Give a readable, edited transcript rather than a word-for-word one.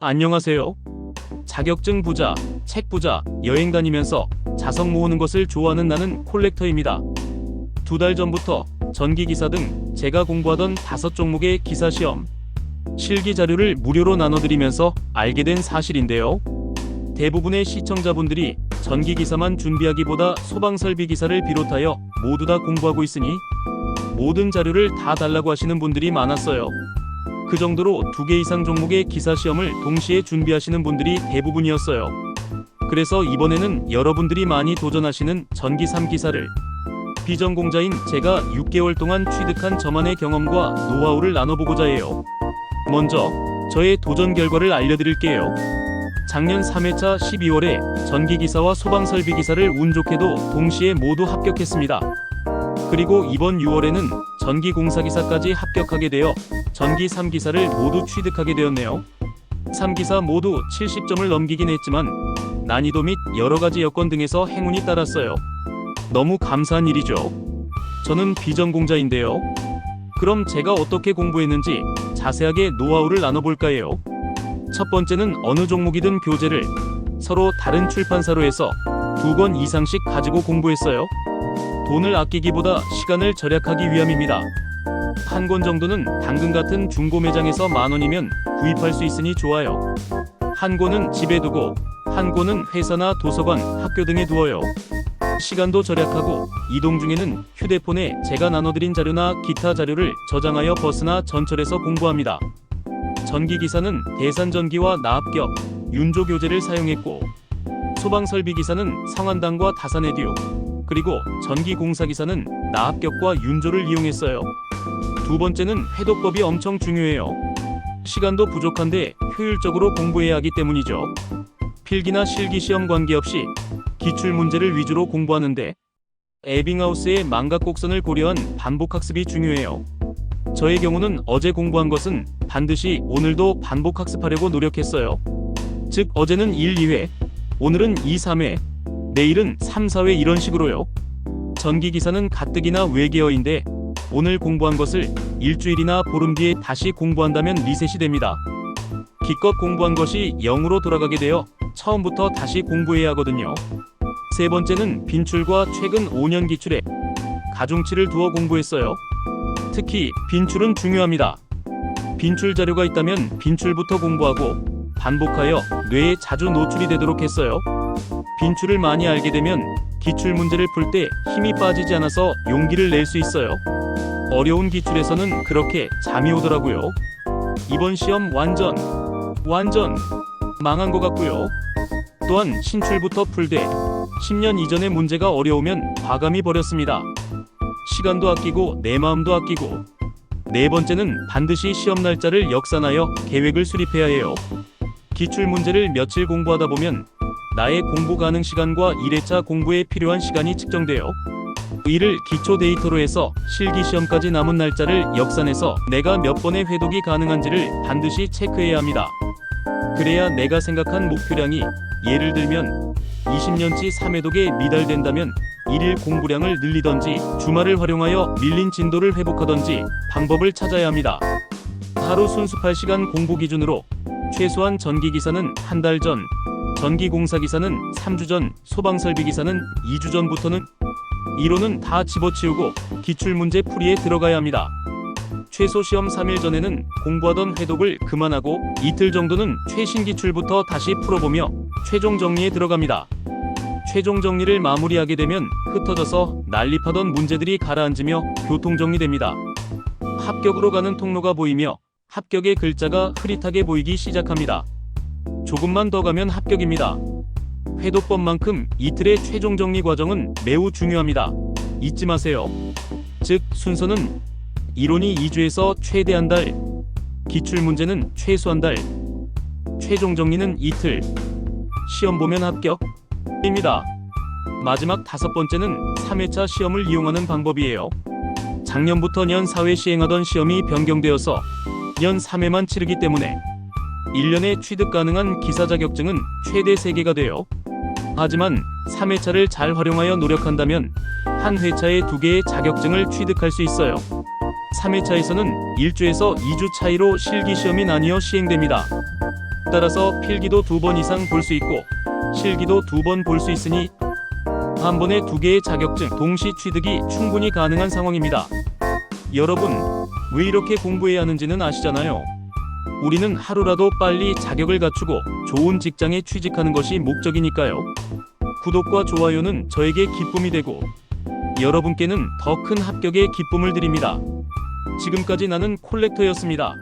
안녕하세요. 자격증 부자, 책 부자, 여행 다니면서 자석 모으는 것을 좋아하는 나는 콜렉터입니다. 2달 전부터 전기기사 등 제가 공부하던 5종목의 기사시험 실기 자료를 무료로 나눠드리면서 알게 된 사실인데요. 대부분의 시청자분들이 전기기사만 준비하기보다 소방설비기사를 비롯하여 모두 다 공부하고 있으니 모든 자료를 다 달라고 하시는 분들이 많았어요. 그 정도로 2개 이상 종목의 기사시험을 동시에 준비하시는 분들이 대부분이었어요. 그래서 이번에는 여러분들이 많이 도전하시는 전기 3기사를 비전공자인 제가 6개월 동안 취득한 저만의 경험과 노하우를 나눠보고자 해요. 먼저 저의 도전 결과를 알려드릴게요. 작년 3회차 12월에 전기기사와 소방설비기사를 운 좋게도 동시에 모두 합격했습니다. 그리고 이번 6월에는 전기공사기사까지 합격하게 되어 전기 3기사를 모두 취득하게 되었네요. 3기사 모두 70점을 넘기긴 했지만 난이도 및 여러가지 여건 등에서 행운이 따랐어요. 너무 감사한 일이죠. 저는 비전공자인데요. 그럼 제가 어떻게 공부했는지 자세하게 노하우를 나눠볼까 해요. 첫 번째는 어느 종목이든 교재를 서로 다른 출판사로 해서 2권 이상씩 가지고 공부했어요. 돈을 아끼기보다 시간을 절약하기 위함입니다. 한 권 정도는 당근 같은 중고 매장에서 10,000원이면 구입할 수 있으니 좋아요. 한 권은 집에 두고 한 권은 회사나 도서관, 학교 등에 두어요. 시간도 절약하고 이동 중에는 휴대폰에 제가 나눠드린 자료나 기타 자료를 저장하여 버스나 전철에서 공부합니다. 전기기사는 대산전기와 나합격, 윤조 교재를 사용했고 소방설비기사는 성한당과 다산에듀, 그리고 전기공사기사는 나합격과 윤조를 이용했어요. 두 번째는 회독법이 엄청 중요해요. 시간도 부족한데 효율적으로 공부해야 하기 때문이죠. 필기나 실기시험 관계없이 기출문제를 위주로 공부하는데 에빙하우스의 망각곡선을 고려한 반복학습이 중요해요. 저의 경우는 어제 공부한 것은 반드시 오늘도 반복학습하려고 노력했어요. 즉 어제는 1, 2회, 오늘은 2, 3회, 내일은 3, 4회 이런 식으로요. 전기기사는 가뜩이나 외계어인데 오늘 공부한 것을 일주일이나 보름 뒤에 다시 공부한다면 리셋이 됩니다. 기껏 공부한 것이 0으로 돌아가게 되어 처음부터 다시 공부해야 하거든요. 세 번째는 빈출과 최근 5년 기출에 가중치를 두어 공부했어요. 특히 빈출은 중요합니다. 빈출 자료가 있다면 빈출부터 공부하고 반복하여 뇌에 자주 노출이 되도록 했어요. 빈출을 많이 알게 되면 기출 문제를 풀 때 힘이 빠지지 않아서 용기를 낼 수 있어요. 어려운 기출에서는 그렇게 잠이 오더라고요. 이번 시험 완전 망한 것 같고요. 또한 신출부터 풀되 10년 이전의 문제가 어려우면 과감히 버렸습니다. 시간도 아끼고 내 마음도 아끼고. 네 번째는 반드시 시험 날짜를 역산하여 계획을 수립해야 해요. 기출 문제를 며칠 공부하다 보면 나의 공부 가능 시간과 1회차 공부에 필요한 시간이 측정돼요. 이를 기초 데이터로 해서 실기시험까지 남은 날짜를 역산해서 내가 몇 번의 회독이 가능한지를 반드시 체크해야 합니다. 그래야 내가 생각한 목표량이 예를 들면 20년치 3회독에 미달된다면 1일 공부량을 늘리던지 주말을 활용하여 밀린 진도를 회복하던지 방법을 찾아야 합니다. 하루 순수 8시간 공부 기준으로 최소한 전기기사는 한 달 전, 전기공사기사는 3주 전, 소방설비기사는 2주 전부터는 이론은 다 집어치우고 기출문제 풀이에 들어가야 합니다. 최소 시험 3일 전에는 공부하던 회독을 그만하고 이틀 정도는 최신 기출부터 다시 풀어보며 최종 정리에 들어갑니다. 최종 정리를 마무리하게 되면 흩어져서 난립하던 문제들이 가라앉으며 교통정리됩니다. 합격으로 가는 통로가 보이며 합격의 글자가 흐릿하게 보이기 시작합니다. 조금만 더 가면 합격입니다. 회독법만큼 이틀의 최종 정리 과정은 매우 중요합니다. 잊지 마세요. 즉 순서는 이론이 2주에서 최대 한 달, 기출 문제는 최소 한 달, 최종 정리는 이틀, 시험 보면 합격입니다. 마지막 5번째는 3회차 시험을 이용하는 방법이에요. 작년부터 년 4회 시행하던 시험이 변경되어서 년 3회만 치르기 때문에 1년에 취득 가능한 기사 자격증은 최대 3개가 돼요. 하지만 3회차를 잘 활용하여 노력한다면 한 회차에 2개의 자격증을 취득할 수 있어요. 3회차에서는 1주에서 2주 차이로 실기시험이 나뉘어 시행됩니다. 따라서 필기도 2번 이상 볼 수 있고 실기도 2번 볼 수 있으니 한 번에 2개의 자격증 동시 취득이 충분히 가능한 상황입니다. 여러분, 왜 이렇게 공부해야 하는지는 아시잖아요. 우리는 하루라도 빨리 자격을 갖추고 좋은 직장에 취직하는 것이 목적이니까요. 구독과 좋아요는 저에게 기쁨이 되고 여러분께는 더 큰 합격의 기쁨을 드립니다. 지금까지 나는 콜렉터였습니다.